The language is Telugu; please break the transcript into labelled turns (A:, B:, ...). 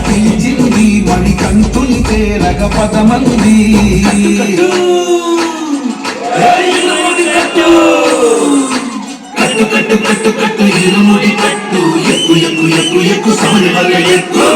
A: పెంచింది మణికంఠుని తేరగ పదమంది కట్టు కట్టు కట్టు కట్టు ఇరుముడి కట్టు ఎక్కు ఎక్కు ఎక్కు ఎక్కు సమని వల్ల ఎక్కు